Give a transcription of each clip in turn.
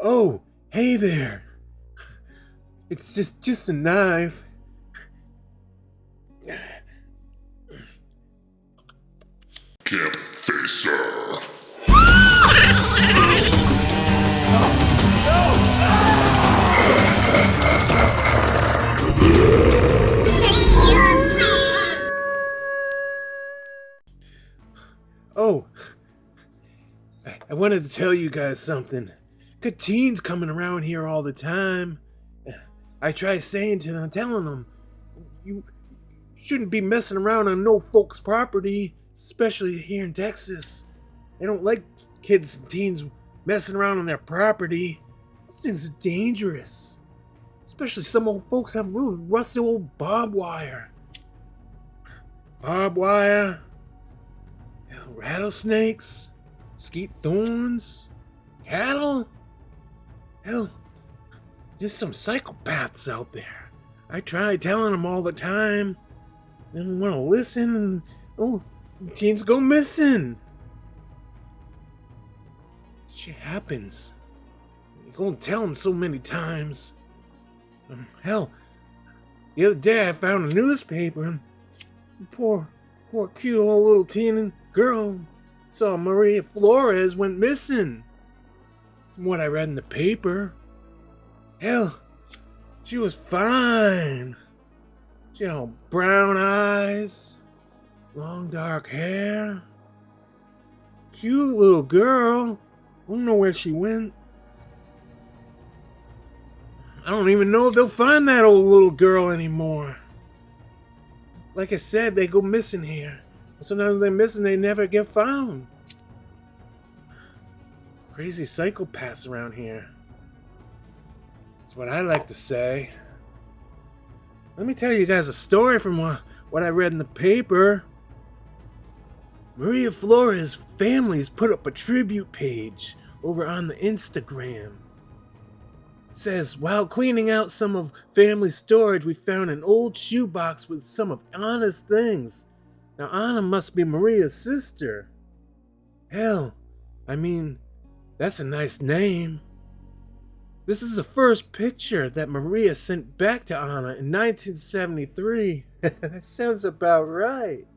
Oh, hey there. It's just a knife. Campfacer. Oh, I wanted to tell you guys something. Good teens coming around here all the time. I try saying to them, telling them, you shouldn't be messing around on no folks' property, especially here in Texas. They don't like kids and teens messing around on their property. These things are dangerous. Especially some old folks have little rusty old barbed wire. Barbed wire, rattlesnakes, skeet thorns, cattle. Hell, there's some psychopaths out there. I try telling them all the time. They don't want to listen, and teens go missing. Shit happens. You go and tell them so many times. Hell, the other day I found a newspaper, and poor cute old little teen girl saw Maria Flores went missing. From what I read in the paper. Hell, she was fine. She had all brown eyes, long dark hair. Cute little girl. I don't know where she went. I don't even know if they'll find that old little girl anymore. Like I said, they go missing here. Sometimes they're missing, they never get found. Crazy psychopaths around here. That's what I like to say. Let me tell you guys a story from what I read in the paper. Maria Flores' family's put up a tribute page over on the Instagram. It says, while cleaning out some of family's storage, we found an old shoebox with some of Anna's things. Now Anna must be Maria's sister. Hell, I mean, that's a nice name. This is the first picture that Maria sent back to Anna in 1973. That sounds about right.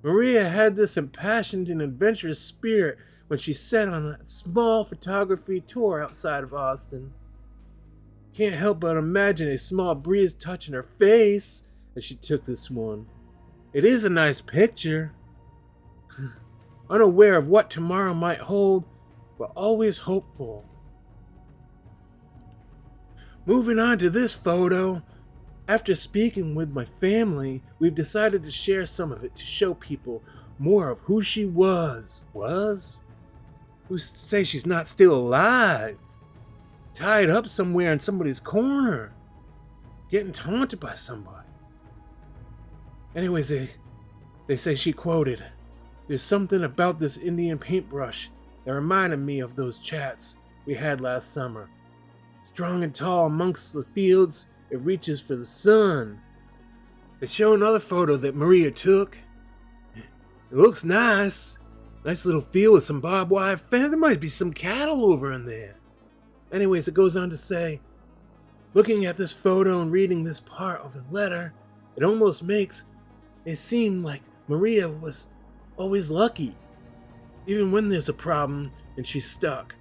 Maria had this impassioned and adventurous spirit when she set on a small photography tour outside of Austin. Can't help but imagine a small breeze touching her face as she took this one. It is a nice picture. Unaware of what tomorrow might hold, but always hopeful. Moving on to this photo. After speaking with my family, we've decided to share some of it to show people more of who she was. Who's to say she's not still alive? Tied up somewhere in somebody's corner. Getting taunted by somebody. Anyways, they say she quoted, "There's something about this Indian paintbrush that reminded me of those chats we had last summer. Strong and tall amongst the fields, it reaches for the sun." They show another photo that Maria took. It looks nice. Nice little field with some barbed wire fence. There might be some cattle over in there. Anyways, it goes on to say, looking at this photo and reading this part of the letter, it almost makes it seem like Maria was always lucky. Even when there's a problem and she's stuck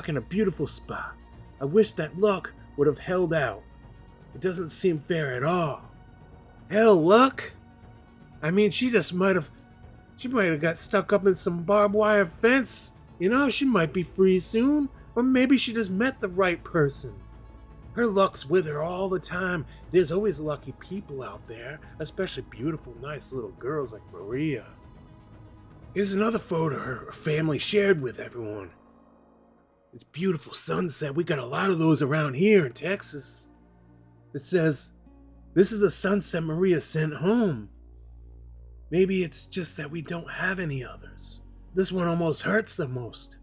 in a beautiful spot. I wish that luck would have held out. It doesn't seem fair at all. Hell, luck? I mean, she might have got stuck up in some barbed wire fence. You know, she might be free soon. Or maybe she just met the right person. Her luck's with her all the time. There's always lucky people out there, especially beautiful, nice little girls like Maria. Here's another photo her family shared with everyone. It's beautiful sunset. We got a lot of those around here in Texas. It says, this is a sunset Maria sent home. Maybe it's just that we don't have any others. This one almost hurts the most.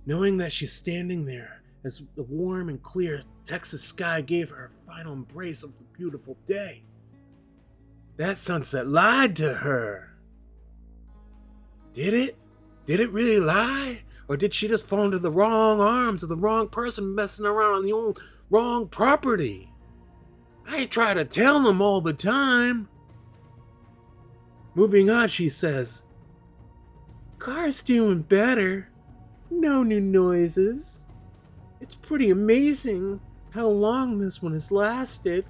Knowing that she's standing there as the warm and clear Texas sky gave her a final embrace of the beautiful day. That sunset lied to her. Did it? Did it really lie? Or did she just fall into the wrong arms of the wrong person messing around on the old wrong property? I try to tell them all the time. Moving on, she says, "Car's doing better. No new noises. It's pretty amazing how long this one has lasted.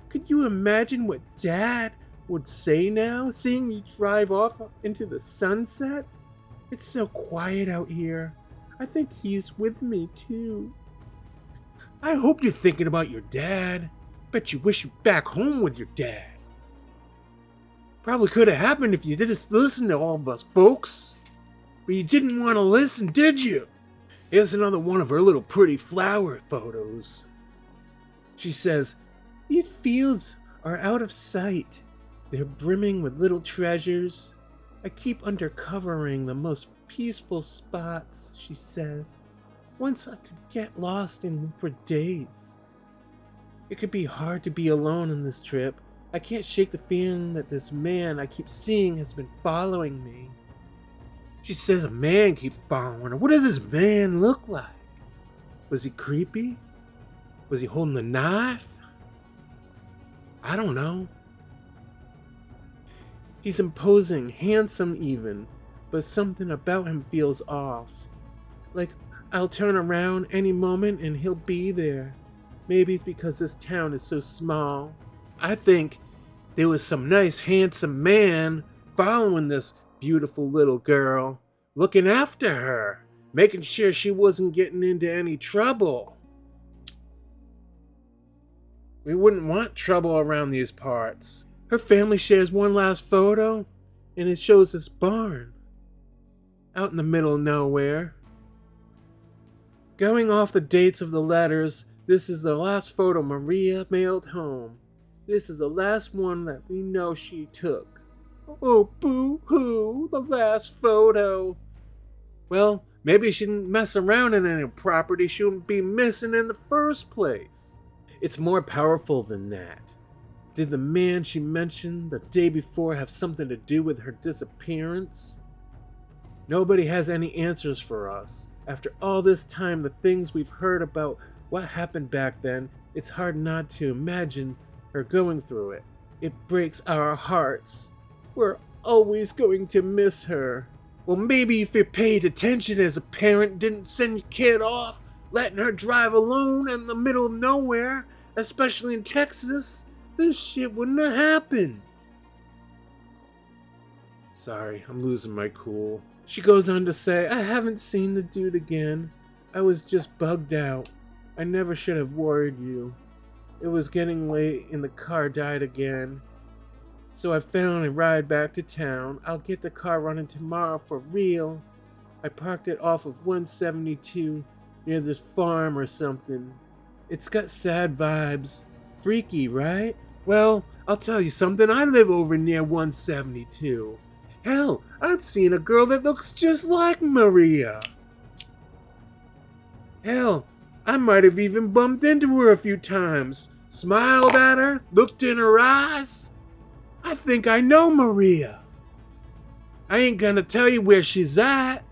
Could you imagine what Dad would say now, seeing me drive off into the sunset? It's so quiet out here. I think he's with me too." I hope you're thinking about your dad. Bet you wish you were back home with your dad. Probably could have happened if you didn't listen to all of us folks. But you didn't want to listen, did you? Here's another one of her little pretty flower photos. She says, "These fields are out of sight. They're brimming with little treasures. I keep undercovering the most peaceful spots," she says. "Once I could get lost in them for days. It could be hard to be alone on this trip. I can't shake the feeling that this man I keep seeing has been following me." She says a man keeps following her. What does this man look like? Was he creepy? Was he holding a knife? I don't know. He's imposing, handsome even, but something about him feels off. Like I'll turn around any moment and he'll be there. Maybe it's because this town is so small. I think there was some nice handsome man following this beautiful little girl, looking after her, making sure she wasn't getting into any trouble. We wouldn't want trouble around these parts. Her family shares one last photo, and it shows this barn out in the middle of nowhere. Going off the dates of the letters, this is the last photo Maria mailed home. This is the last one that we know she took. Oh, boo-hoo, the last photo. Well, maybe she didn't mess around in any property she wouldn't be missing in the first place. It's more powerful than that. Did the man she mentioned the day before have something to do with her disappearance? Nobody has any answers for us. After all this time, the things we've heard about what happened back then, it's hard not to imagine her going through it. It breaks our hearts. We're always going to miss her. Well, maybe if you paid attention as a parent, didn't send your kid off, letting her drive alone in the middle of nowhere, especially in Texas, this shit wouldn't have happened. Sorry, I'm losing my cool. She goes on to say, "I haven't seen the dude again. I was just bugged out. I never should have worried you. It was getting late and the car died again. So I found a ride back to town. I'll get the car running tomorrow for real. I parked it off of 172 near this farm or something. It's got sad vibes. Freaky, right? Well, I'll tell you something. I live over near 172. Hell, I've seen a girl that looks just like Maria. Hell, I might have even bumped into her a few times, smiled at her, looked in her eyes. I think I know Maria. I ain't gonna tell you where she's at.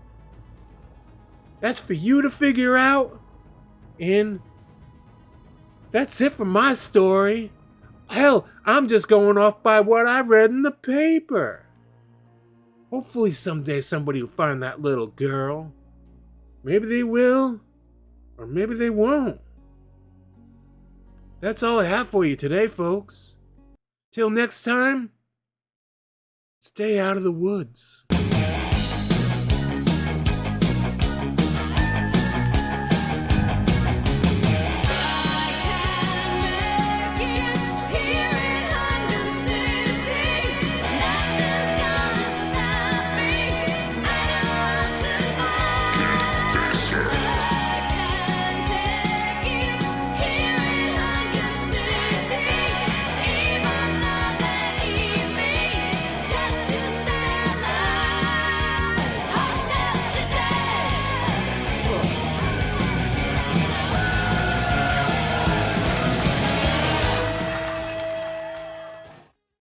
That's for you to figure out. And that's it for my story. Hell, I'm just going off by what I read in the paper. Hopefully someday somebody will find that little girl. Maybe they will. Or maybe they won't. That's all I have for you today, folks. Till next time, stay out of the woods.